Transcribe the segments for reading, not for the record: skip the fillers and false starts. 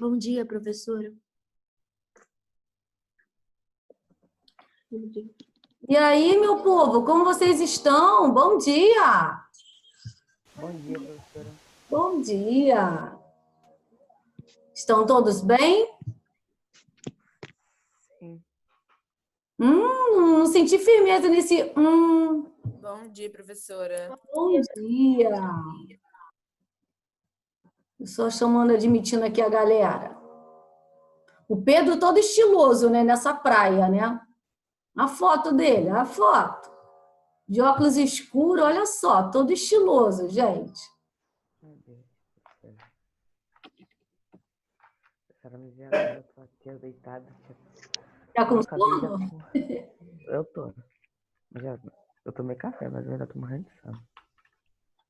Bom dia, professora. E aí, meu povo, como vocês estão? Bom dia! Bom dia, professora. Bom dia! Estão todos bem? Sim. Não senti firmeza nesse Bom dia, professora. Bom dia! Eu só chamando, admitindo aqui a galera. O Pedro todo estiloso, né? Nessa praia, né? A foto dele, a foto. De óculos escuros, olha só, todo estiloso, gente. Meu Deus, professora. A senhora me vê agora, eu tô aqui deitada. Tá com Eu acabei sono? Eu tô. Eu tomei café, mas eu ainda tô morrendo de sono.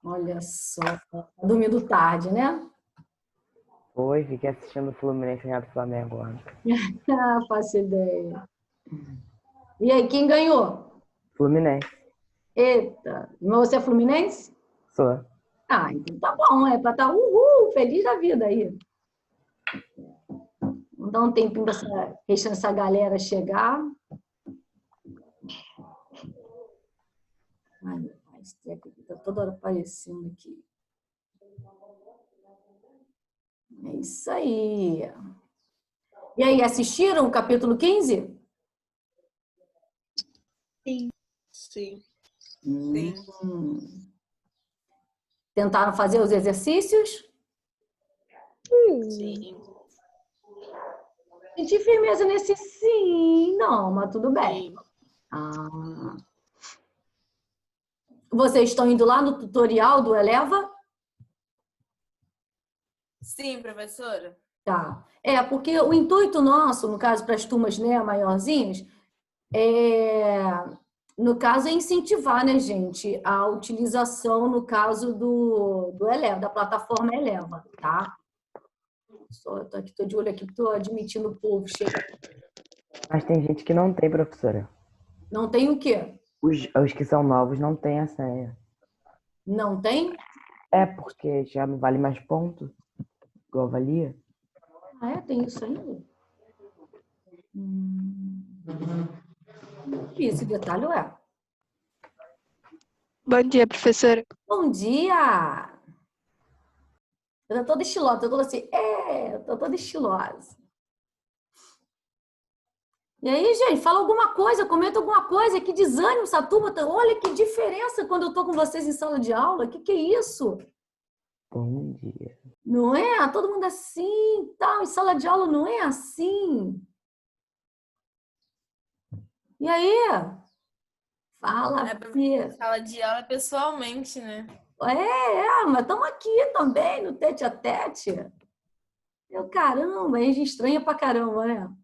Olha só, tá dormindo tarde, né? Foi, fiquei assistindo o Fluminense ganhar do Flamengo ontem. Ah, faço ideia. E aí, quem ganhou? Fluminense. Eita, mas você é fluminense? Sou. Ah, então tá bom, é pra estar feliz da vida aí. Vamos dar um tempinho para deixando essa galera chegar. Ai, meu pai, esse treco aqui tá toda hora aparecendo aqui. É isso aí. E aí, assistiram o capítulo 15? Sim. Sim. Tentaram fazer os exercícios? Sim. Senti firmeza nesse sim, não, mas tudo bem. Sim. Ah. Vocês estão indo lá no tutorial do Eleva? Sim, professora. Tá. É, porque o intuito nosso, no caso, para as turmas, né, maiorzinhas, no caso, é incentivar, né, gente, a utilização, no caso, do Eleva, da plataforma Eleva, tá? Só tô aqui, tô de olho aqui, tô admitindo o povo chega. Mas tem gente que não tem, professora. Não tem o quê? Os que são novos não têm a senha. Não tem? É porque já não vale mais ponto, igual valia. Ah, é? Tem isso ainda? Esse detalhe é. Bom dia, professora. Bom dia! Eu tô toda estilosa, eu tô assim, eu tô toda estilosa. E aí, gente, fala alguma coisa, comenta alguma coisa, que desânimo essa turma. Olha que diferença quando eu tô com vocês em sala de aula. Que é isso? Bom dia. Não é? Todo mundo assim, tal, em sala de aula não é assim. E aí? Fala, Fia. Sala de aula pessoalmente, né? Mas estamos aqui também, no tete a tete. Eu, caramba, a gente estranha pra caramba, né?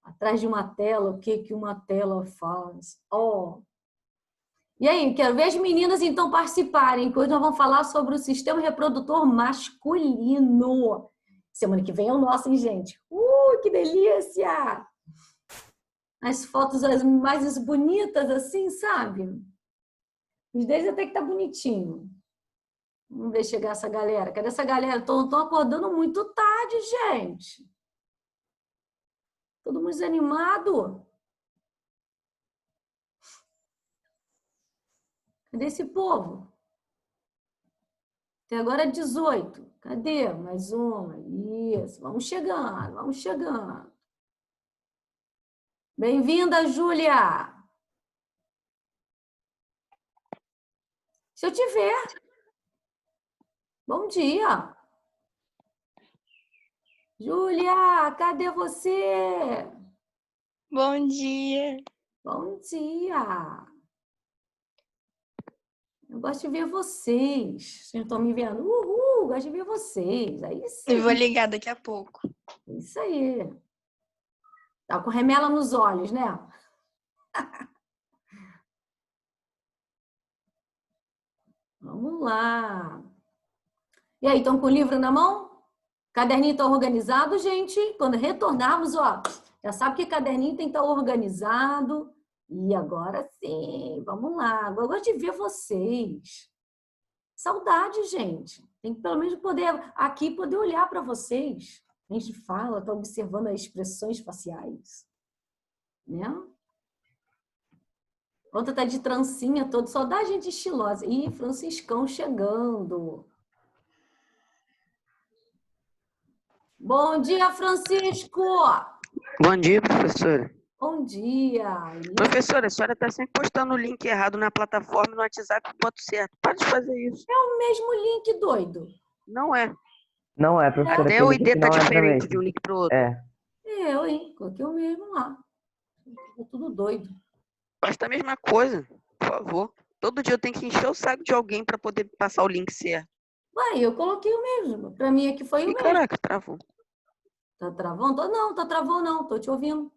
Atrás de uma tela, o que uma tela faz? E aí, quero ver as meninas então participarem, que hoje nós vamos falar sobre o sistema reprodutor masculino. Semana que vem é o nosso, hein, gente? Que delícia! As fotos as mais bonitas, assim, sabe? Os deles até que tá bonitinho. Vamos ver chegar essa galera. Cadê essa galera? Estão acordando muito tarde, gente. Todo mundo desanimado. Cadê esse povo? Até agora é 18. Cadê? Mais uma. Isso. Vamos chegando, vamos chegando. Bem-vinda, Júlia. Se eu te ver. Bom dia. Júlia, cadê você? Bom dia. Bom dia. Eu gosto de ver vocês. Vocês estão me vendo? Gosto de ver vocês. Aí sim. Eu vou ligar daqui a pouco. Isso aí. Tá com remela nos olhos, né? Vamos lá. E aí, estão com o livro na mão? Caderninho está organizado, gente? Quando retornarmos, já sabe que caderninho tem que estar organizado. E agora sim, vamos lá. Agora eu gosto de ver vocês. Saudade, gente. Tem que pelo menos poder aqui poder olhar para vocês. A gente fala, está observando as expressões faciais. Né? Outra tá de trancinha todo, só dá gente estilosa. Ih, Franciscão chegando. Bom dia, Francisco! Bom dia, professora. Bom dia! Professora, a senhora está sempre postando o link errado na plataforma e no WhatsApp, boto certo. Para de fazer isso. É o mesmo link, doido. Não é. Não é, professora. Até aquele o link ID tá não entra diferente mesmo. de um link pro outro. É. Eu, hein? Coloquei o mesmo lá. Tá tudo doido. Faz a mesma coisa, por favor. Todo dia eu tenho que encher o saco de alguém para poder passar o link certo. Ué, eu coloquei o mesmo. Pra mim aqui foi o E mesmo. caraca, travou. Tá travando? Não, tá travando não. Tô te ouvindo.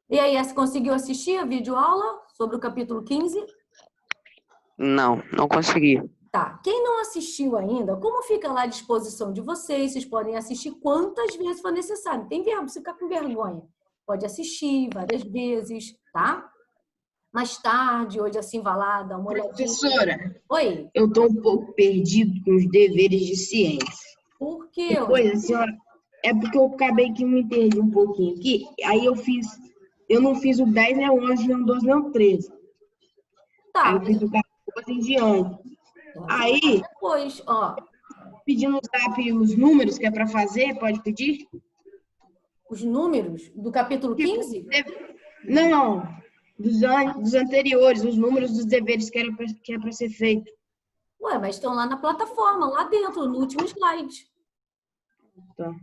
E aí, você conseguiu assistir a videoaula sobre o capítulo 15? Não consegui. Tá. Quem não assistiu ainda, como fica lá à disposição de vocês, vocês podem assistir quantas vezes for necessário. Tem verbo, você ficar com vergonha. Pode assistir várias vezes, tá? Mais tarde, hoje assim, vai lá, dá uma olhadinha. Professora, Oi, eu estou um pouco perdido com os deveres de ciência. por quê? Pois, a senhora, é porque eu acabei que me perdi um pouquinho aqui. Aí eu não fiz o 10, nem o 11, nem o 12, nem o 13. Tá, Aí eu fiz o 14 em diante. Aí, depois, ó, pedindo no zap os números que é para fazer, pode pedir? os números do capítulo 15? Não, dos anteriores, os números dos deveres que é para ser feito. Ué, mas estão lá na plataforma, lá dentro, no último slide. Tá.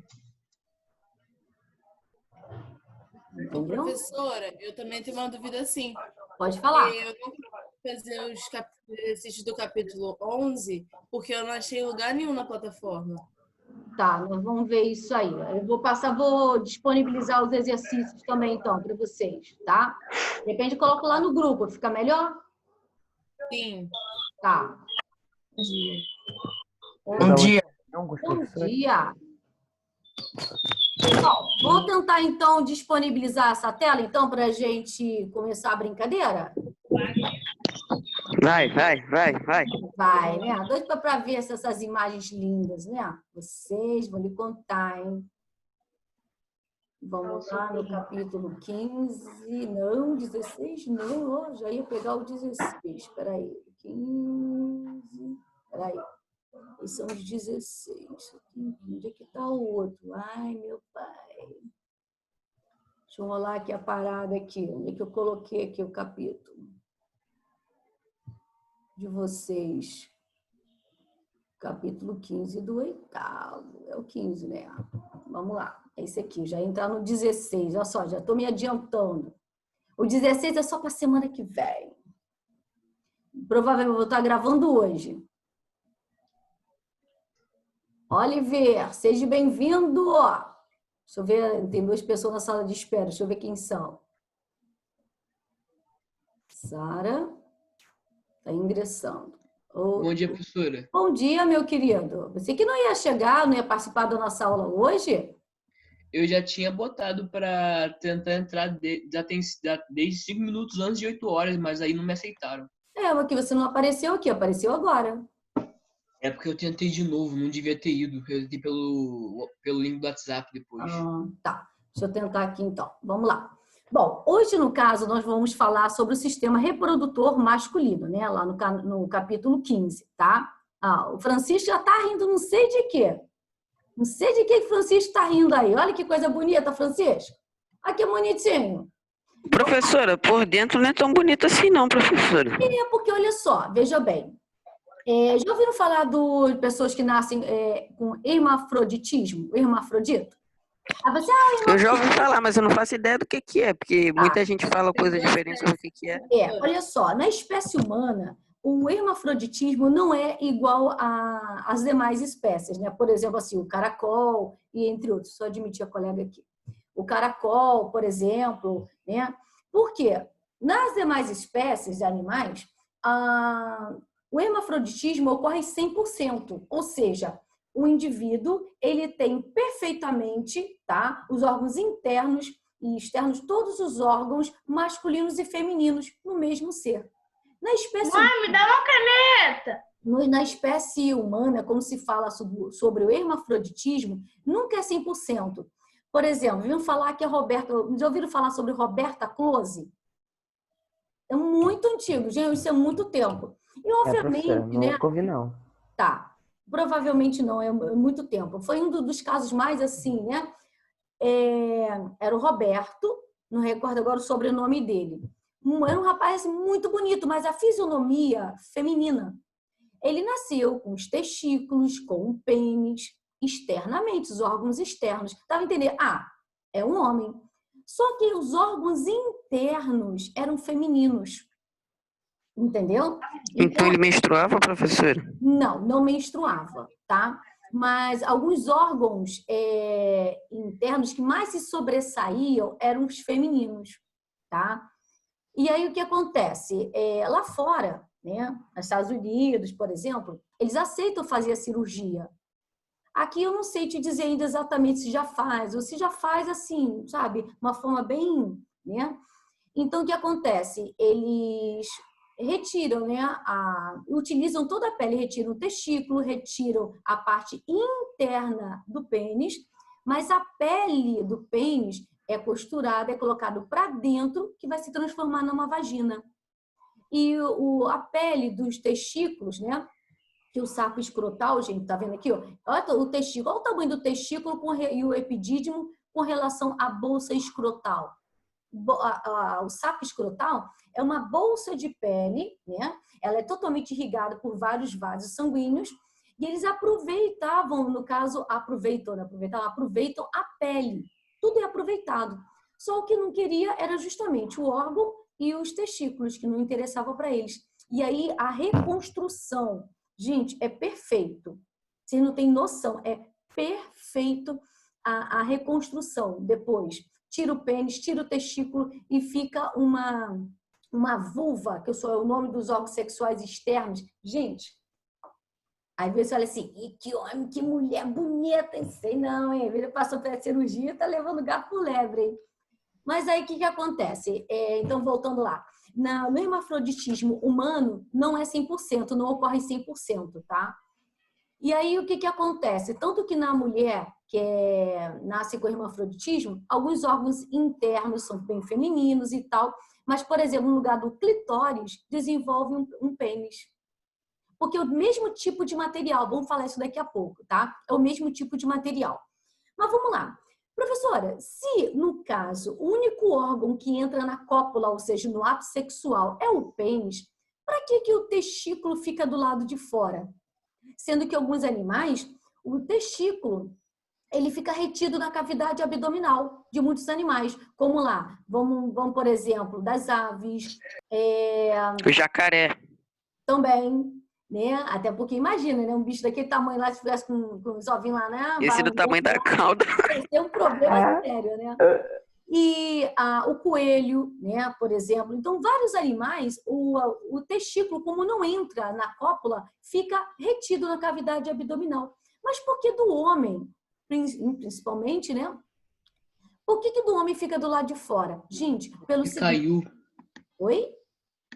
Entendeu? Professora, eu também tenho uma dúvida assim. Pode falar. Eu não consegui fazer os exercícios do capítulo 11 porque eu não achei lugar nenhum na plataforma. Tá, nós vamos ver isso aí. Eu vou disponibilizar os exercícios também, então, para vocês, tá? De repente, eu coloco lá no grupo, fica melhor? Sim. Tá. Bom dia. Bom dia. Bom, vou tentar, então, disponibilizar essa tela, então, para a gente começar a brincadeira? Vai. Vai, né? Doido para ver essas imagens lindas, né? Vocês, vou lhe contar, hein? Vamos lá no capítulo 15. Não, 16 não. Ó, já ia pegar o 16. Espera aí. 15. Espera aí. Esses são os 16. Onde é que está o outro? Ai, meu pai. Deixa eu rolar aqui a parada aqui. Onde é que eu coloquei aqui o capítulo de vocês? Capítulo 15 do 8º. É o 15, né? Vamos lá. É esse aqui. Já entrar no 16. Olha só, já estou me adiantando. O 16 é só para a semana que vem. Provavelmente eu vou estar gravando hoje. Oliver, seja bem-vindo. Deixa eu ver, tem 2 pessoas na sala de espera. Deixa eu ver quem são. Sara está ingressando. Bom dia, professora. Bom dia, meu querido. Você que não ia chegar, não ia participar da nossa aula hoje? Eu já tinha botado para tentar entrar desde 5 minutos antes de 8 horas, mas aí não me aceitaram. Mas que você não apareceu aqui, apareceu agora. É porque eu tentei de novo, não devia ter ido. Eu tentei pelo link do WhatsApp depois. Tá, deixa eu tentar aqui então. Vamos lá. Bom, hoje, no caso, nós vamos falar sobre o sistema reprodutor masculino, né? Lá no capítulo 15, tá? O Francisco já tá rindo, não sei de quê. Não sei de que o Francisco tá rindo aí. Olha que coisa bonita, Francisco. Olha que bonitinho. Professora, por dentro não é tão bonito assim não, professora. É porque, olha só, veja bem. Já ouviram falar de pessoas que nascem com hermafroditismo, hermafrodito? Eu já ouvi falar, mas eu não faço ideia do que é, porque muita gente fala coisa diferente sobre o que é. Olha só, na espécie humana, o hermafroditismo não é igual às demais espécies, né? Por exemplo, assim, o caracol e entre outros. Só admitir a colega aqui. O caracol, por exemplo, né? Por quê? Nas demais espécies de animais, o hermafroditismo ocorre 100%, ou seja, o indivíduo ele tem perfeitamente, tá, os órgãos internos e externos, todos os órgãos masculinos e femininos no mesmo ser. Na espécie Mãe, me dá uma caneta! Na espécie humana, como se fala sobre o hermafroditismo, nunca é 100%. Por exemplo, já ouviram falar sobre Roberta Close? É muito antigo, gente, isso é muito tempo. E, obviamente, professora, né? nunca ouvi, não. Tá, provavelmente não, é muito tempo. Foi um dos casos mais assim, né? Era o Roberto, não recordo agora o sobrenome dele. Era um rapaz muito bonito, mas a fisionomia feminina. Ele nasceu com os testículos, com o pênis, externamente, os órgãos externos. Estava entendendo? É um homem. Só que os órgãos internos eram femininos. Entendeu? Então ele menstruava, professora? Não menstruava, tá? Mas alguns órgãos internos que mais se sobressaíam eram os femininos, tá? E aí o que acontece? Lá fora, né, nos Estados Unidos, por exemplo, eles aceitam fazer a cirurgia. Aqui eu não sei te dizer ainda exatamente se já faz, ou se já faz assim, sabe? Uma forma bem, né? Então o que acontece? Eles retiram, né, utilizam toda a pele, retiram o testículo, retiram a parte interna do pênis, mas a pele do pênis é costurada, é colocado para dentro, que vai se transformar numa vagina. E a pele dos testículos, né, que o saco escrotal, gente, tá vendo aqui, ó? Olha o testículo, olha o tamanho do testículo e o epidídimo com relação à bolsa escrotal. O saco escrotal é uma bolsa de pele, né? Ela é totalmente irrigada por vários vasos sanguíneos e eles aproveitavam, no caso, aproveitam a pele. Tudo é aproveitado. Só o que não queria era justamente o órgão e os testículos, que não interessavam para eles. E aí a reconstrução, gente, é perfeito. Vocês não têm noção, é perfeito a reconstrução depois. Tira o pênis, tira o testículo e fica uma vulva, que é o nome dos órgãos sexuais externos. Gente, às vezes você olha assim, que homem, que mulher bonita, não sei não, hein? Ele passou pela cirurgia e tá levando gato por lebre, hein? Mas aí o que acontece? Então, voltando lá. No hermafroditismo humano, não é 100%, não ocorre 100%, tá? E aí, o que acontece? Tanto que na mulher que nasce com hermafroditismo, alguns órgãos internos são bem femininos e tal, mas, por exemplo, no lugar do clitóris, desenvolve um pênis. Porque é o mesmo tipo de material, vamos falar isso daqui a pouco, tá? É o mesmo tipo de material. Mas vamos lá. Professora, se, no caso, o único órgão que entra na cópula, ou seja, no ato sexual, é o pênis, para que o testículo fica do lado de fora? Sendo que alguns animais, o testículo, ele fica retido na cavidade abdominal de muitos animais. Como lá, vamos por exemplo, das aves. O jacaré. Também, né? Até porque imagina, né? Um bicho daquele tamanho lá, se tivesse com os ovinhos lá, né? Esse do tamanho da cauda. Tem um problema sério, né? E o coelho, né, por exemplo. Então, vários animais, o testículo, como não entra na cópula, fica retido na cavidade abdominal. Mas por que do homem, principalmente, né? Por que do homem fica do lado de fora? Gente, pelo seguinte... Caiu. Oi?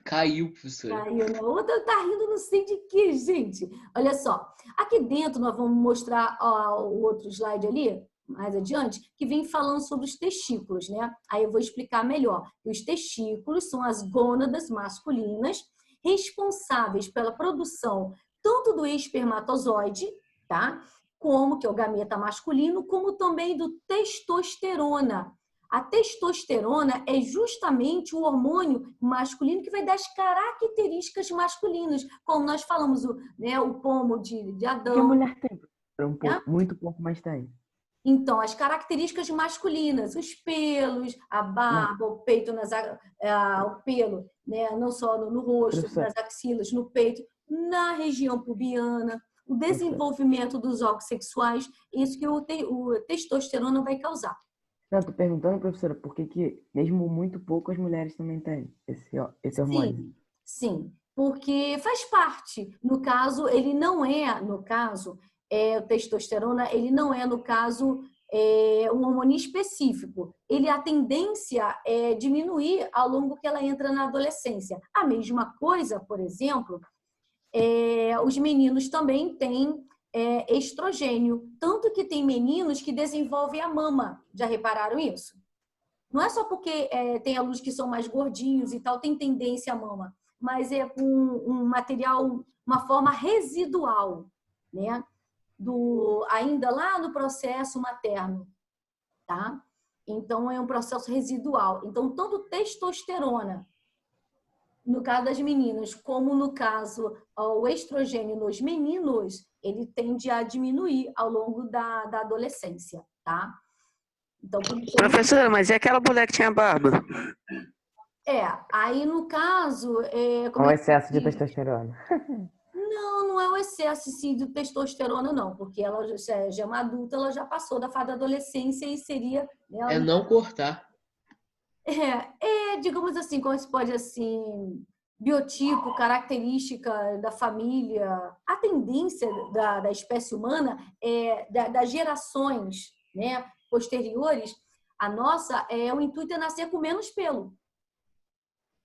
Caiu, professora. Caiu, né? Outra tá rindo não sei de que, gente. Olha só. Aqui dentro nós vamos mostrar o outro slide ali, mais adiante, que vem falando sobre os testículos, né? Aí eu vou explicar melhor. Os testículos são as gônadas masculinas responsáveis pela produção tanto do espermatozoide, tá? Como que é o gameta masculino, como também do testosterona. A testosterona é justamente o hormônio masculino que vai dar as características masculinas, como nós falamos, né, o pomo de Adão. Que a mulher tem? Muito pouco, mas tem. Então, as características masculinas, os pelos, a barba, o peito, o pelo, né? Não só no rosto, nas axilas, no peito, na região pubiana, o desenvolvimento dos órgãos sexuais, isso que o testosterona vai causar. Não, tô perguntando, professora, por que mesmo muito pouco as mulheres também têm esse hormônio? Sim, porque faz parte. No caso, ele não é, o testosterona, ele não é, no caso, um hormônio específico. A tendência é diminuir ao longo que ela entra na adolescência. A mesma coisa, por exemplo, os meninos também têm estrogênio. Tanto que tem meninos que desenvolvem a mama. Já repararam isso? Não é só porque tem alunos que são mais gordinhos e tal, tem tendência à mama, mas é um material, uma forma residual, né? Ainda lá no processo materno, tá? Então, é um processo residual. Então, tanto testosterona, no caso das meninas, como no caso o estrogênio nos meninos, ele tende a diminuir ao longo da adolescência, tá? Então, Professora, mas e aquela mulher que tinha barba? Aí no caso... Com excesso de testosterona. Não é o excesso sim, de testosterona, não, porque ela já é uma adulta, ela já passou da fase da adolescência e seria... Né, É não cortar. digamos assim, como se pode, assim, biotipo, característica da família, a tendência da espécie humana, das gerações, né, posteriores, a nossa, o intuito é nascer com menos pelo.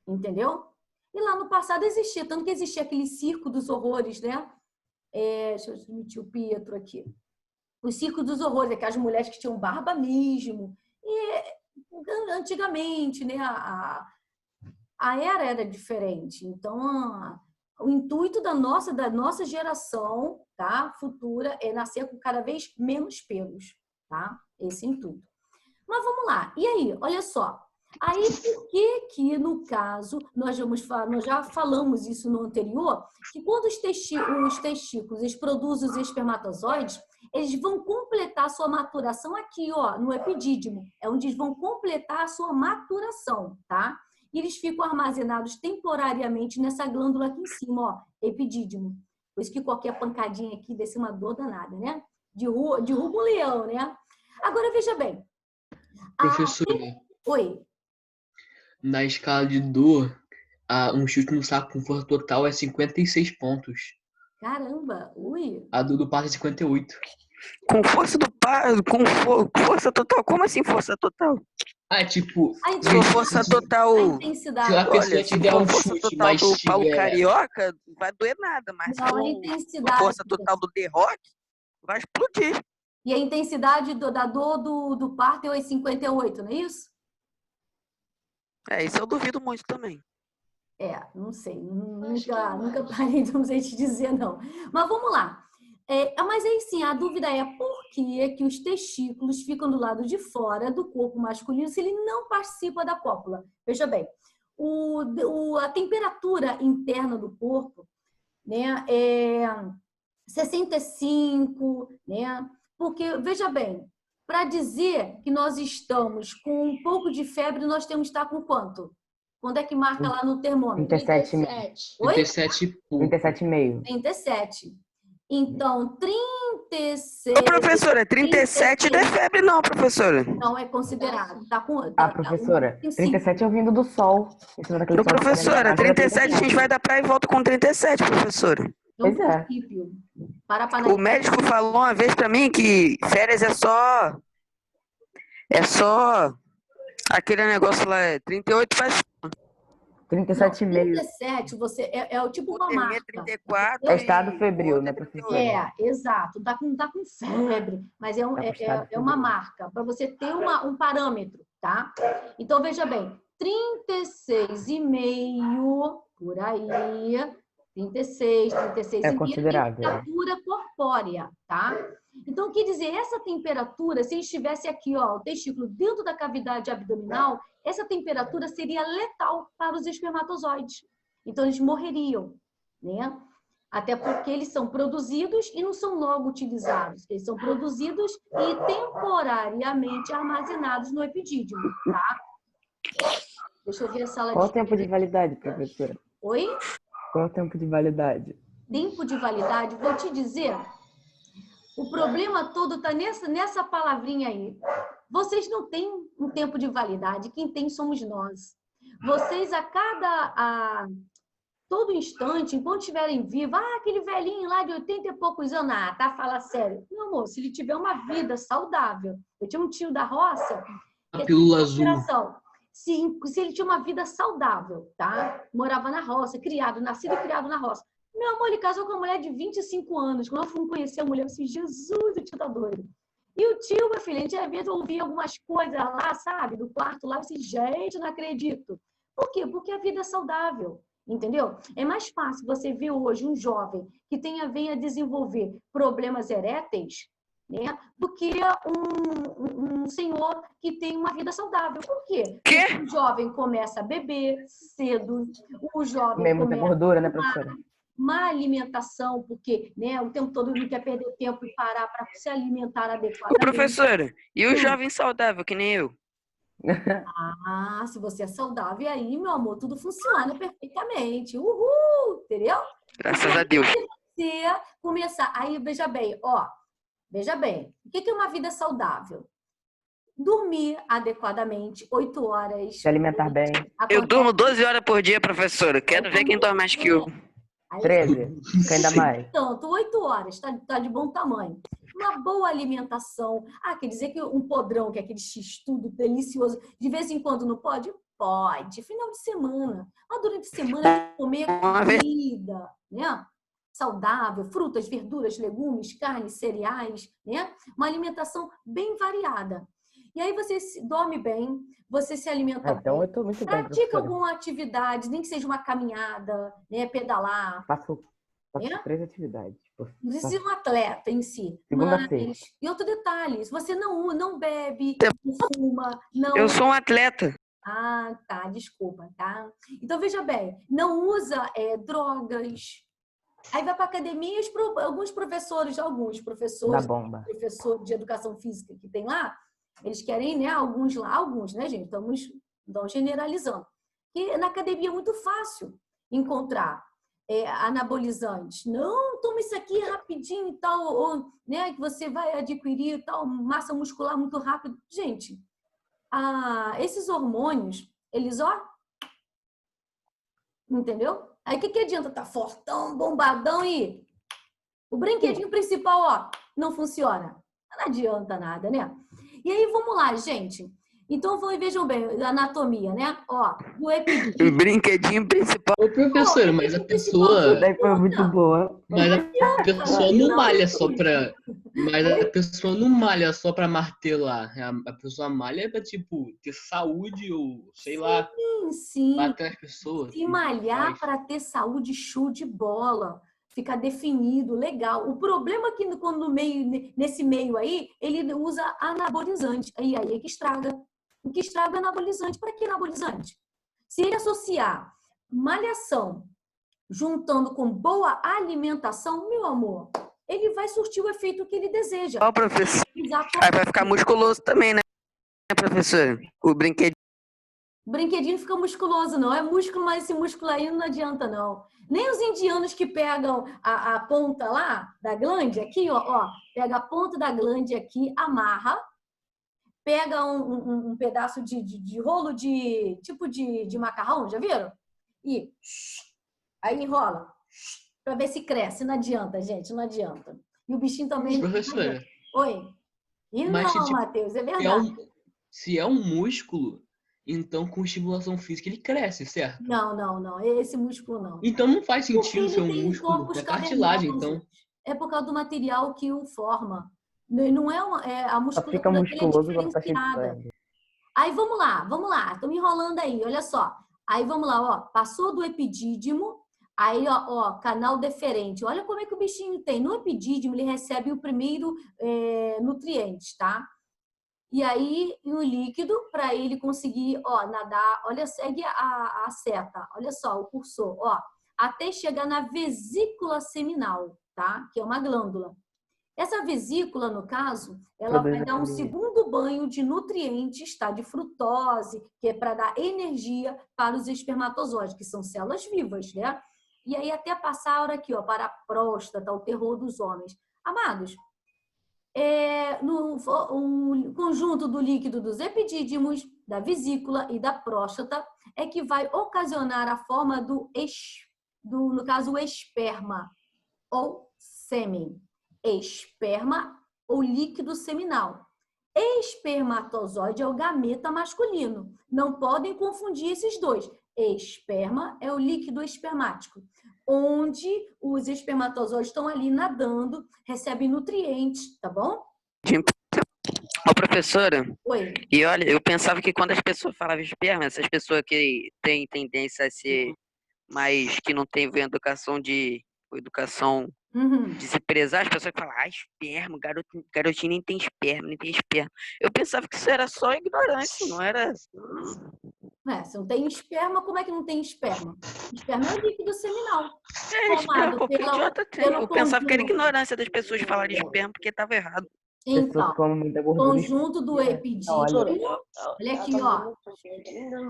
Entendeu? E lá no passado existia, tanto que existia aquele circo dos horrores, né? Deixa eu admitir o Pietro aqui. O circo dos horrores, aquelas mulheres que tinham barba mesmo. E antigamente, né? A era diferente. Então, o intuito da nossa geração, tá? Futura, é nascer com cada vez menos pelos, tá? Esse intuito. Mas vamos lá. E aí, olha só. Aí, por que no caso, nós já falamos isso no anterior, que quando os testículos eles produzem os espermatozoides, eles vão completar a sua maturação aqui, ó, no epidídimo. É onde eles vão completar a sua maturação, tá? E eles ficam armazenados temporariamente nessa glândula aqui em cima, ó, epidídimo. Por isso que qualquer pancadinha aqui desce uma dor danada, né? Derruba o leão, né? Agora, veja bem. Professora, Oi. na escala de dor, um chute no saco com força total é 56 pontos. Caramba, ui. A dor do parto é 58. Com força do parto, força total? Como assim força total? Tipo, A Se for força total, a intensidade. se a pessoa olha, se tiver for um força chute, total mas do Paulo tiver... Carioca, vai doer nada, mas se Não, a for intensidade. força total do The Rock, vai explodir. E a intensidade da dor do parto é 58, não é isso? Isso eu duvido muito também. Não sei. Nunca parei, não sei te dizer, não. Mas vamos lá. Mas aí sim, a dúvida é por que os testículos ficam do lado de fora do corpo masculino se ele não participa da cópula? Veja bem, a temperatura interna do corpo, né, é 65, né? Porque, veja bem, para dizer que nós estamos com um pouco de febre, nós temos que estar com quanto? Quando é que marca lá no termômetro? 37,5. Oi? 37,5. 37. Então, 36... Ô, professora, 37 não é febre não, professora. Não é considerado. Professora, 37 é o vindo do sol. Ô, professora, 37 a gente vai dar pra ir e volta com 37, professora. Pois é. O médico falou uma vez pra mim que férias é só aquele negócio lá, 38 faz... 37,5. 37, você é tipo uma marca. 34, é estado febril, né, professora? Exato. Tá com febre, mas é uma marca, para você ter um parâmetro, tá? Então, veja bem, 36,5, por aí, 36, 36,5 É considerável. Temperatura corpórea, tá? Então, quer dizer, essa temperatura, se estivesse aqui, ó, o testículo dentro da cavidade abdominal, essa temperatura seria letal para os espermatozoides. Então, eles morreriam, né? Até porque eles são produzidos e não são logo utilizados. Eles são produzidos e temporariamente armazenados no epidídimo, tá? Deixa eu ver a sala Qual o tempo de validade, professora? Oi? Qual o tempo de validade? Tempo de validade, vou te dizer, o problema todo está nessa palavrinha aí. Vocês não têm um tempo de validade, quem tem somos nós. Vocês todo instante, enquanto estiverem vivos, aquele velhinho lá de 80 e poucos anos, fala sério. Meu amor, se ele tiver uma vida saudável, eu tinha um tio da roça, A pílula azul. Se ele tinha uma vida saudável, tá? Morava na roça, nascido e criado na roça. Meu amor, ele casou com uma mulher de 25 anos. Quando eu fui conhecer a mulher, eu disse, Jesus, o tio tá doido. E o tio, meu filho, a gente às vezes ouvia algumas coisas lá, sabe? Do quarto lá, eu disse, gente, não acredito. Por quê? Porque a vida é saudável, entendeu? É mais fácil você ver hoje um jovem que venha desenvolver problemas eréteis, né, do que um senhor que tem uma vida saudável. Por quê? Quê? Porque o jovem começa a beber cedo, o jovem Comer muita começa gordura, né, professora? má alimentação, porque, né, o tempo todo não quer perder tempo e parar para se alimentar Ô, adequadamente. professora, e o jovem saudável, que nem eu? Ah, se você é saudável, aí, meu amor, tudo funciona perfeitamente. Uhul! Entendeu? Graças a Deus. Você começar. Aí, veja bem, ó. Veja bem. O que é uma vida saudável? Dormir adequadamente, 8 horas. Se alimentar bem. Eu durmo 12 horas por dia, professora. Quero ver quem dorme mais que eu. 13, fica ainda mais. Tanto, 8 horas, tá de bom tamanho. Uma boa alimentação. Ah, quer dizer que um podrão, que é aquele x-tudo delicioso, de vez em quando não pode? Pode. Final de semana. Mas durante a semana tem que comer comida, né? Saudável, frutas, verduras, legumes, carnes, cereais, né? Uma alimentação bem variada. E aí você dorme bem, você se alimenta Então bem. eu tô muito bem, Pratica professora. alguma atividade, nem que seja uma caminhada, né? Pedalar. Faço É? 3 atividades. Não precisa ser um atleta em si. Segunda a Mas, sexta. e outro detalhe, se você não bebe, não fuma, não... Eu sou um atleta. Ah, tá, desculpa, tá? Então, veja bem, não usa drogas. Aí vai para academia, alguns professores, Da bomba. professor de educação física que tem lá, eles querem, né, alguns, né, gente? Estamos generalizando. E na academia é muito fácil encontrar anabolizantes. Não, toma isso aqui rapidinho e tal, ou, né, que você vai adquirir tal massa muscular muito rápido. Gente, esses hormônios, eles, entendeu? Aí o que adianta tá fortão, bombadão e o brinquedinho principal, não funciona. Não adianta nada, né? E aí, vamos lá, gente. Então, vejam bem, a anatomia, né? Do epidídimo. Brinquedinho principal. Ô, professora, mas a pessoa. Daí foi muito boa. Mas a pessoa não malha só pra. Mas a pessoa não malha só pra martelar. A pessoa malha pra, tipo, ter saúde ou, sei lá, Sim. bater as pessoas. Se malhar para ter saúde, show de bola. Fica definido, legal. O problema é que nesse meio aí, ele usa anabolizante. Aí é que estraga. O que estraga é anabolizante. Para que anabolizante? Se ele associar malhação juntando com boa alimentação, meu amor, ele vai surtir o efeito que ele deseja. Ó, professor. Aí vai ficar musculoso também, né, professor? O brinquedinho. O brinquedinho fica musculoso, não. É músculo, mas esse músculo aí não adianta, não. Nem os indianos que pegam a ponta lá da glande, aqui, pega a ponta da glande aqui, amarra, pega um pedaço de rolo tipo de macarrão, já viram? E aí enrola, para ver se cresce. Não adianta, gente, não adianta. E o bichinho também... Professora. Oi? E Mas, não, tipo, Matheus, é verdade. Se é um músculo, então com estimulação física ele cresce, certo? Não. Esse músculo não. Então não faz Porque sentido ser um ele tem músculo, corpos é cartilagem, cavernosos. então. É por causa do material que o forma. Não a Só fica musculatura dele é musculoso quando tá cheio de diferenciada. sangue. Aí vamos lá. Tô me enrolando aí, olha só. Aí vamos lá, passou do epidídimo, aí canal deferente. Olha como é que o bichinho tem. No epidídimo ele recebe o primeiro nutriente, tá? E aí, o líquido, para ele conseguir, nadar, olha, segue a seta, olha só, o cursor, até chegar na vesícula seminal, tá? Que é uma glândula. Essa vesícula, no caso, ela vai dar um segundo banho de nutrientes, tá? De frutose, que é para dar energia para os espermatozoides, que são células vivas, né? E aí, até passar a hora aqui, para a próstata, o terror dos homens. Amados, um conjunto do líquido dos epidídimos, da vesícula e da próstata é que vai ocasionar a forma no caso, o esperma ou sêmen. Esperma ou líquido seminal. Espermatozoide é o gameta masculino. Não podem confundir esses dois. Esperma é o líquido espermático. onde os espermatozoides estão ali nadando, recebem nutrientes, tá bom? Ô, professora, Oi. e olha, eu pensava que quando as pessoas falavam esperma, essas pessoas que têm tendência a ser mais, que não têm educação Uhum. de se prezar, as pessoas falam, esperma, garotinho nem tem esperma, nem tem esperma. Eu pensava que isso era só ignorância, não era. Se não tem esperma, como é que não tem esperma? Esperma é o líquido seminal. Esperma, Formado qualquer idiota tem. pelo Eu pensava que era conjunto. ignorância das pessoas de falarem esperma porque estava errado. Pessoa Então, que come muita gordura. conjunto do epidídimo, olha aqui, ó,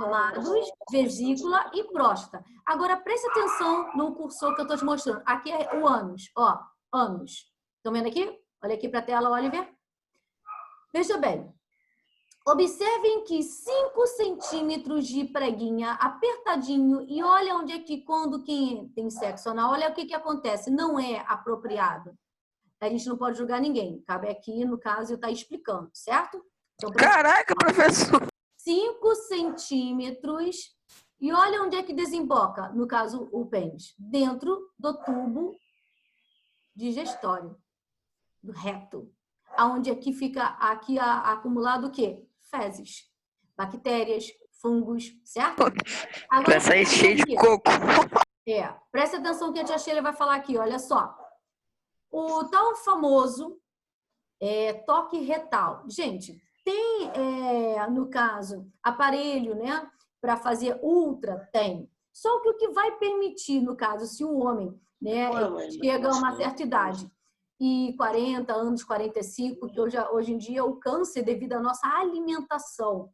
amados, vesícula e próstata. Agora, preste atenção no cursor que eu estou te mostrando. Aqui é o ânus, ó, ânus. Estão vendo aqui? Olha aqui para a tela, Oliver. Veja bem. Observem que 5 centímetros de preguinha apertadinho e olha onde é que quando quem tem sexo anal, olha o que que acontece, não é apropriado. A gente não pode julgar ninguém. Cabe aqui, no caso, eu estar explicando, certo? Então, Caraca, professor! 5 centímetros e olha onde é que desemboca, no caso, o pênis. Dentro do tubo digestório, do reto. Aonde aqui fica acumulado o quê? Fezes, bactérias, fungos, certo? Agora, Vai sair cheio de coco. Presta atenção que a tia Sheila vai falar aqui, olha só. O tal famoso toque retal. Gente, tem, no caso, aparelho, né? Para fazer ultra, tem. Só que o que vai permitir, no caso, se o homem, né, chega a uma certa idade, e 40 anos, 45, que hoje em dia o câncer, devido à nossa alimentação,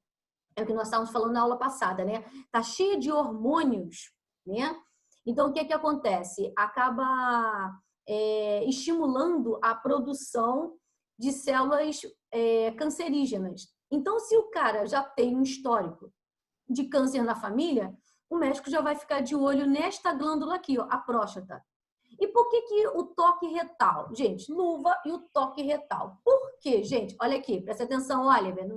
é o que nós estávamos falando na aula passada, né? Tá cheio de hormônios, né? Então, o que acontece? Acaba estimulando a produção de células cancerígenas. Então, se o cara já tem um histórico de câncer na família, o médico já vai ficar de olho nesta glândula aqui, ó, a próstata. E por que o toque retal? Gente, luva e o toque retal. Por quê, gente? Olha aqui, presta atenção, Oliver.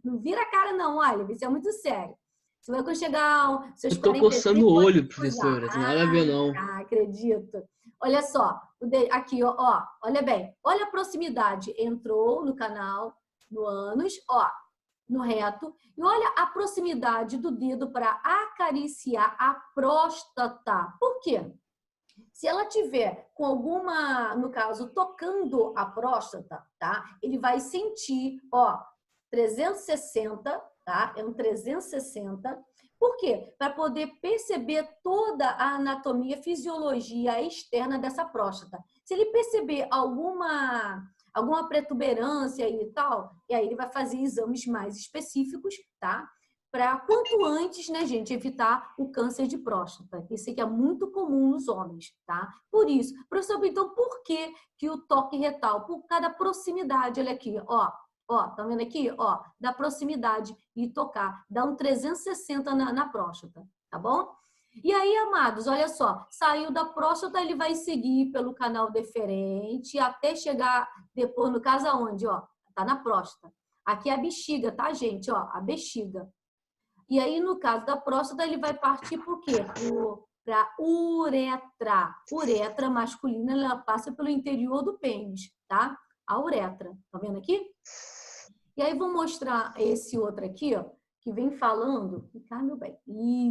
Não vira a cara não, Oliver. Isso é muito sério. Você vai chegar... Eu tô coçando o olho, professora. Tem nada a ver, não. Acredito. Olha só. Aqui, ó. Olha bem. Olha a proximidade. Entrou no canal, no ânus, ó. No reto. E olha a proximidade do dedo para acariciar a próstata. Por quê? Se ela tiver com alguma, no caso, tocando a próstata, tá? Ele vai sentir, ó, 360, tá? É um 360. Por quê? Para poder perceber toda a anatomia, fisiologia externa dessa próstata. Se ele perceber alguma protuberância e tal, e aí ele vai fazer exames mais específicos, tá? Para quanto antes, né, gente, evitar o câncer de próstata. Isso aqui é muito comum nos homens, tá? Por isso. Professor, então, por que o toque retal? Por causa da proximidade, olha aqui, ó. Ó, tá vendo aqui? Ó, da proximidade e tocar. Dá um 360 na próstata, tá bom? E aí, amados, olha só. Saiu da próstata, ele vai seguir pelo canal deferente até chegar depois, no caso, aonde? Ó, tá na próstata. Aqui é a bexiga, tá, gente? Ó, a bexiga. E aí, no caso da próstata, ele vai partir por quê? Para uretra. Uretra masculina, ela passa pelo interior do pênis, tá? A uretra. Tá vendo aqui? E aí, vou mostrar esse outro aqui, ó, que vem falando. Tá, meu bem?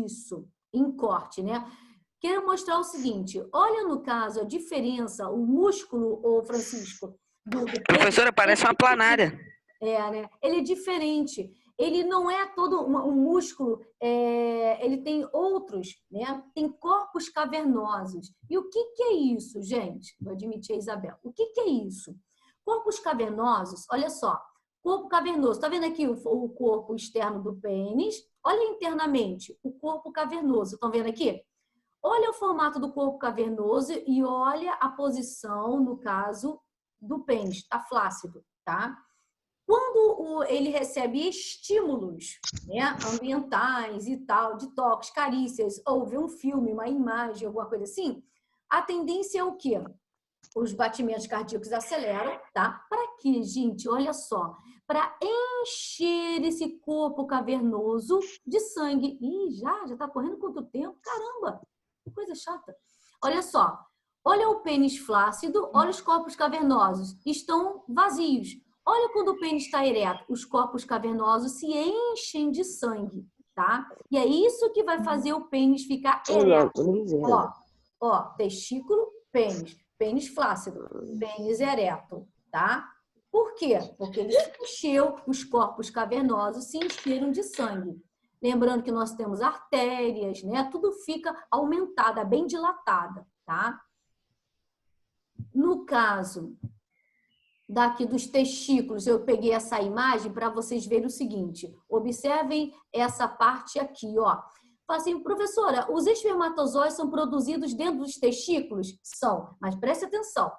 Isso. Em corte, né? Quero mostrar o seguinte. Olha, no caso, a diferença, o músculo, ô Francisco, do Professora, parece uma planária. Né? Ele é diferente. Ele não é todo um músculo, ele tem outros, né? Tem corpos cavernosos. E o que é isso, gente? Vou admitir a Isabel. O que é isso? Corpos cavernosos, olha só. Corpo cavernoso. Está vendo aqui o corpo externo do pênis? Olha internamente o corpo cavernoso. Estão vendo aqui? Olha o formato do corpo cavernoso e olha a posição, no caso, do pênis. Está flácido, tá? Quando ele recebe estímulos, né, ambientais e tal, de toques, carícias, ou vê um filme, uma imagem, alguma coisa assim, a tendência é o quê? Os batimentos cardíacos aceleram, tá? Para quê, gente? Olha só. Para encher esse corpo cavernoso de sangue. Ih, já tá correndo quanto tempo? Caramba, que coisa chata. Olha só. Olha o pênis flácido, olha os corpos cavernosos. Estão vazios. Olha quando o pênis está ereto. Os corpos cavernosos se enchem de sangue, tá? E é isso que vai fazer o pênis ficar ereto. Ó, testículo, pênis. Pênis flácido, pênis ereto, tá? Por quê? Porque ele se encheu, os corpos cavernosos se encheram de sangue. Lembrando que nós temos artérias, né? Tudo fica aumentada, bem dilatada, tá? No caso daqui dos testículos, eu peguei essa imagem para vocês verem o seguinte. Observem essa parte aqui, ó. Fala assim, professora, os espermatozoides são produzidos dentro dos testículos? São, mas preste atenção.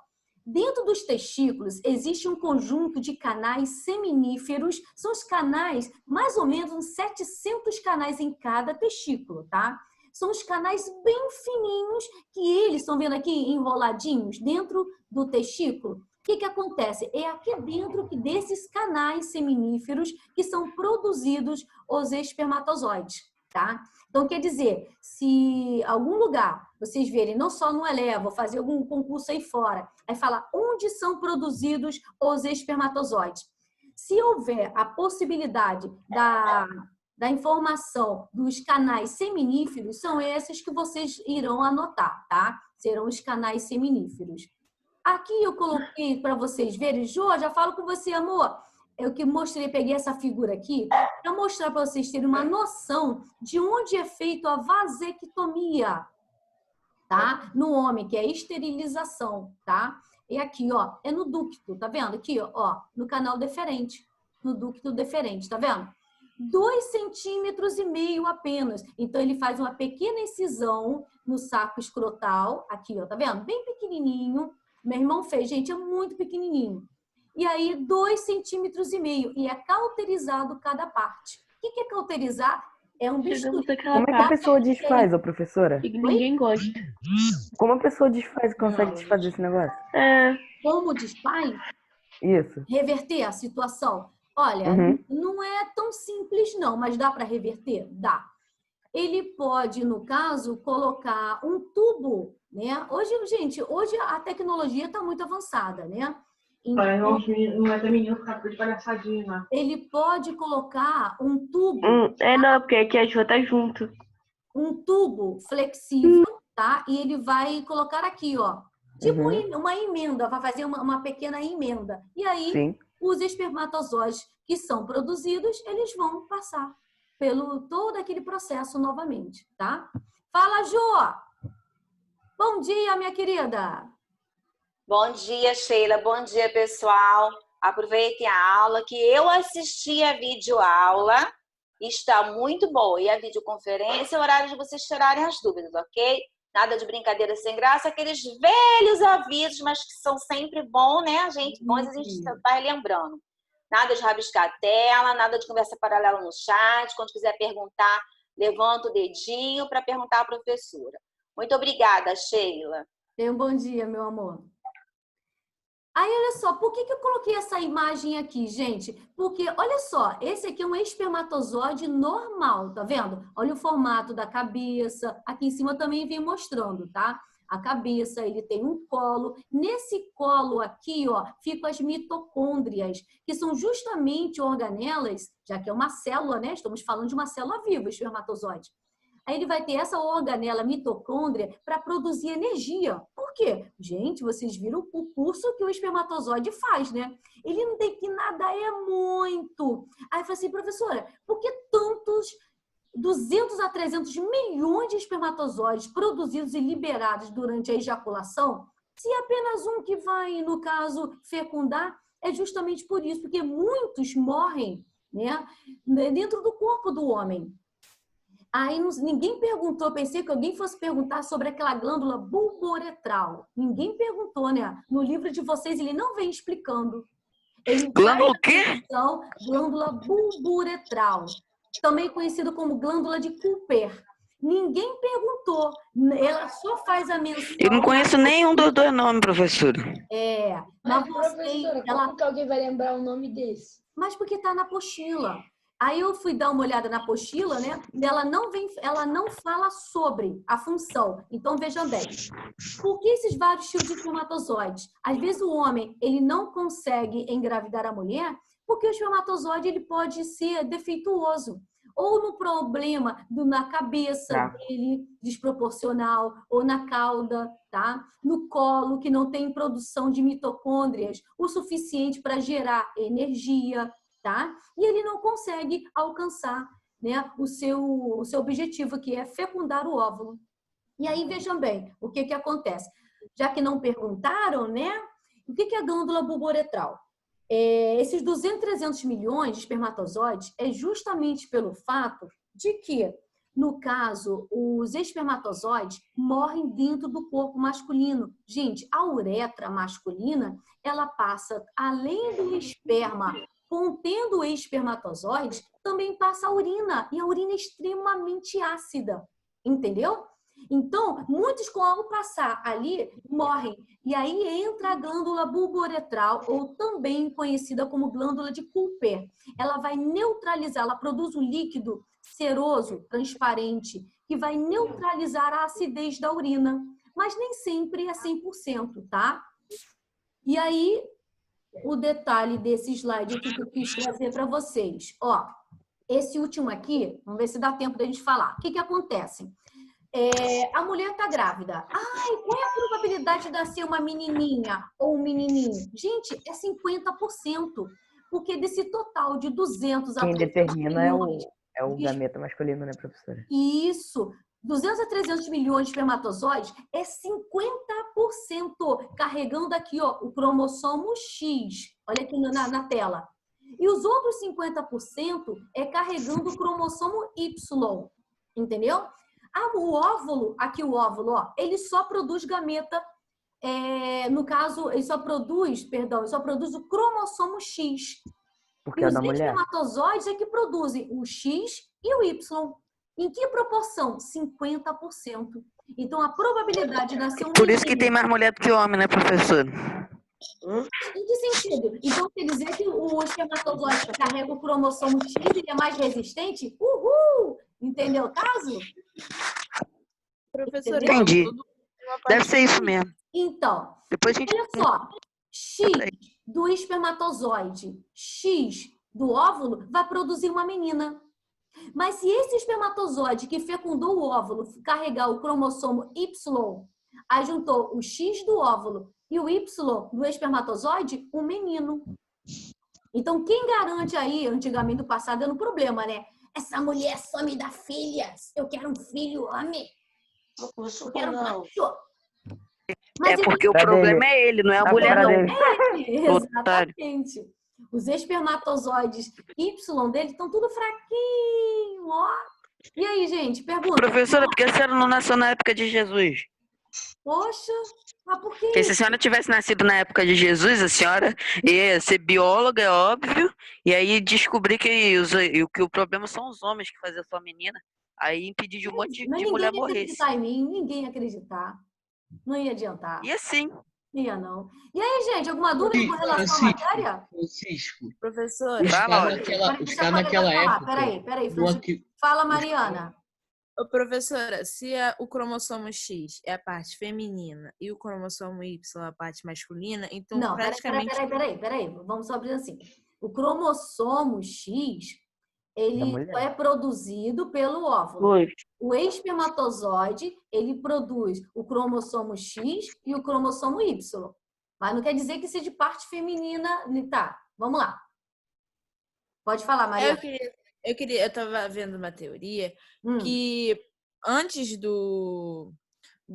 Dentro dos testículos existe um conjunto de canais seminíferos, são os canais, mais ou menos uns 700 canais em cada testículo, tá? São os canais bem fininhos que eles, estão vendo aqui enroladinhos dentro do testículo. O que acontece? É aqui dentro desses canais seminíferos que são produzidos os espermatozoides, tá? Então, quer dizer, se algum lugar vocês verem, não só no Eleva, vou fazer algum concurso aí fora, aí fala onde são produzidos os espermatozoides. Se houver a possibilidade da informação dos canais seminíferos, são esses que vocês irão anotar, tá? Serão os canais seminíferos. Aqui eu coloquei para vocês verem, Jô, já falo com você, amor. Eu que mostrei, peguei essa figura aqui para mostrar para vocês terem uma noção de onde é feito a vasectomia, tá? No homem, que é a esterilização, tá? E aqui, ó, é no ducto, tá vendo? Aqui, ó, no canal deferente, no ducto deferente, tá vendo? 2,5 centímetros apenas. Então, ele faz uma pequena incisão no saco escrotal, aqui, ó, tá vendo? Bem pequenininho. Meu irmão fez, gente, é muito pequenininho. E aí, 2,5 centímetros. E é cauterizado cada parte. O que é cauterizar? É um bisturi. Como é que a pessoa desfaz, ô professora? E que ninguém gosta. Como a pessoa desfaz, consegue desfazer esse negócio? Como desfaz? Isso. Reverter a situação. Olha, não é tão simples não, mas dá para reverter? Dá. Ele pode, no caso, colocar um tubo, né? Hoje a tecnologia está muito avançada, né? Então, não vai ter menino ficar de palhaçadinha, né? ele pode colocar um tubo. Não, porque aqui a Jô tá junto. Um tubo flexível, tá? E ele vai colocar aqui, ó. Tipo uma emenda, vai fazer uma pequena emenda. E aí, Sim. os espermatozoides que são produzidos, eles vão passar pelo todo aquele processo novamente, tá? Fala, Jô! Bom dia, minha querida! Bom dia, Sheila. Bom dia, pessoal. Aproveite a aula, que eu assisti a videoaula. Está muito boa. E a videoconferência é o horário de vocês tirarem as dúvidas, ok? Nada de brincadeira sem graça. Aqueles velhos avisos, mas que são sempre bons, né, gente? Bom, a gente está relembrando. Nada de rabiscar a tela, nada de conversa paralela no chat. Quando quiser perguntar, levanta o dedinho para perguntar à professora. Muito obrigada, Sheila. Tenha um bom dia, meu amor. Aí, olha só, por que eu coloquei essa imagem aqui, gente? Porque, olha só, esse aqui é um espermatozoide normal, tá vendo? Olha o formato da cabeça. Aqui em cima também vem mostrando, tá? A cabeça, ele tem um colo. Nesse colo aqui, ó, ficam as mitocôndrias, que são justamente organelas, já que é uma célula, né? Estamos falando de uma célula viva, espermatozoide. Aí ele vai ter essa organela mitocôndria para produzir energia. Por quê? Gente, vocês viram o curso que o espermatozoide faz, né? Ele não tem que nadar, é muito. Aí eu falei assim, professora, por que tantos 200 a 300 milhões de espermatozoides produzidos e liberados durante a ejaculação, se apenas um que vai, no caso, fecundar? É justamente por isso, porque muitos morrem, né, dentro do corpo do homem. Aí ninguém perguntou, pensei que alguém fosse perguntar sobre aquela glândula bulboretral. Ninguém perguntou, né? No livro de vocês ele não vem explicando. Glândula o quê? Glândula bulboretral, também conhecido como glândula de Cooper. Ninguém perguntou, ela só faz a menção. Eu não conheço nenhum dos dois nomes, professora. Mas você, professora, como que alguém vai lembrar o nome desse? Mas porque está na apostila. Aí eu fui dar uma olhada na apostila, né? E ela não fala sobre a função. Então, vejam bem. Por que esses vários tipos de espermatozoides? Às vezes o homem, ele não consegue engravidar a mulher porque o espermatozoide ele pode ser defeituoso. Ou no problema na cabeça dele, desproporcional, ou na cauda, tá? No colo, que não tem produção de mitocôndrias o suficiente para gerar energia, tá? E ele não consegue alcançar, né, o seu objetivo, que é fecundar o óvulo. E aí, vejam bem, o que acontece? Já que não perguntaram, né? O que é a glândula bulboretral? Esses 200, 300 milhões de espermatozoides é justamente pelo fato de que, no caso, os espermatozoides morrem dentro do corpo masculino. Gente, a uretra masculina, ela passa, além do esperma contendo espermatozoides, também passa a urina. E a urina é extremamente ácida. Entendeu? Então, muitos, ao passar ali, morrem. E aí entra a glândula bulboretral, ou também conhecida como glândula de Cooper. Ela vai neutralizar, ela produz um líquido ceroso, transparente, que vai neutralizar a acidez da urina. Mas nem sempre é 100%, tá? E aí, o detalhe desse slide aqui que eu quis trazer para vocês. Ó, esse último aqui, vamos ver se dá tempo da gente falar. O que acontece? A mulher está grávida. Ai, qual é a probabilidade de nascer uma menininha ou um menininho? Gente, é 50%. Porque desse total de 200 a 300 Quem determina milhões... é o gameta masculino, né, professora? Isso. 200 a 300 milhões de espermatozoides é 50% carregando aqui, ó, o cromossomo X. Olha aqui na tela. E os outros 50% é carregando o cromossomo Y. Entendeu? O óvulo, aqui o óvulo, ó, ele só produz gameta, no caso, ele só produz o cromossomo X. Porque E é os da mulher. espermatozoides é que produzem o X e o Y. Em que proporção? 50%. Então, a probabilidade de nascer um Por isso que menino... tem mais mulher do que homem, né, professor? Em que sentido? Então, quer dizer que o espermatozoide que carrega o cromossomo X, ele é mais resistente? Uhul! Entendeu o caso? Professora, Entendi. então, tudo uma parte Deve ser isso mesmo. Então, Depois a gente... olha só. X do espermatozoide, X do óvulo, vai produzir uma menina. Mas se esse espermatozoide que fecundou o óvulo carregar o cromossomo Y, aí juntou o X do óvulo e o Y do espermatozoide, um menino. Então, quem garante aí, antigamente do passado, era um problema, né? Essa mulher só me dá filhas. Eu quero um filho homem. Eu quero um macho. Mas porque o problema é ele, não é a mulher, não. Exatamente. Os espermatozoides Y dele estão tudo fraquinho, ó. E aí, gente, pergunta. Professora, por que a senhora não nasceu na época de Jesus? Poxa, mas por que Porque se a senhora tivesse nascido na época de Jesus, a senhora ia ser bióloga, é óbvio, e aí descobrir que o problema são os homens que faziam sua menina, aí impedir de um monte de mulher morrer. Ninguém ia acreditar em mim, ninguém ia acreditar. Não ia adiantar. E assim. Ia não. E aí, gente, alguma dúvida com relação à matéria? Francisco. Professora. Os caras naquela época... Peraí, Francisco. Fala, Mariana. Ô, professora, se o cromossomo X é a parte feminina e o cromossomo Y é a parte masculina, então não, praticamente... Peraí. Vamos só abrir assim. O cromossomo X, ele é produzido pelo óvulo. O espermatozoide, ele produz o cromossomo X e o cromossomo Y. Mas não quer dizer que seja de parte feminina. Tá, vamos lá. Pode falar, Mariana. Eu estava vendo uma teoria que antes do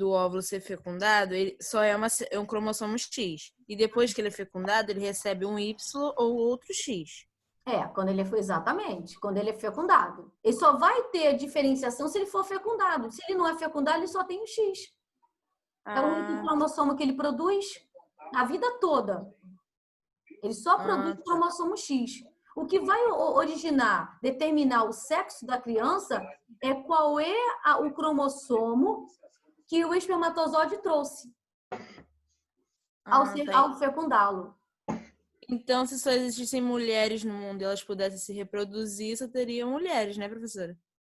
óvulo ser fecundado, ele só é um cromossomo X. E depois que ele é fecundado, ele recebe um Y ou outro X. Quando ele foi exatamente, quando ele é fecundado. Ele só vai ter diferenciação se ele for fecundado. Se ele não é fecundado, ele só tem o X. É o único cromossomo que ele produz a vida toda. Ele só produz o cromossomo X. O que vai determinar o sexo da criança é qual é o cromossomo que o espermatozoide trouxe ao fecundá-lo. Então, se só existissem mulheres no mundo e elas pudessem se reproduzir, só teria mulheres, né, professora?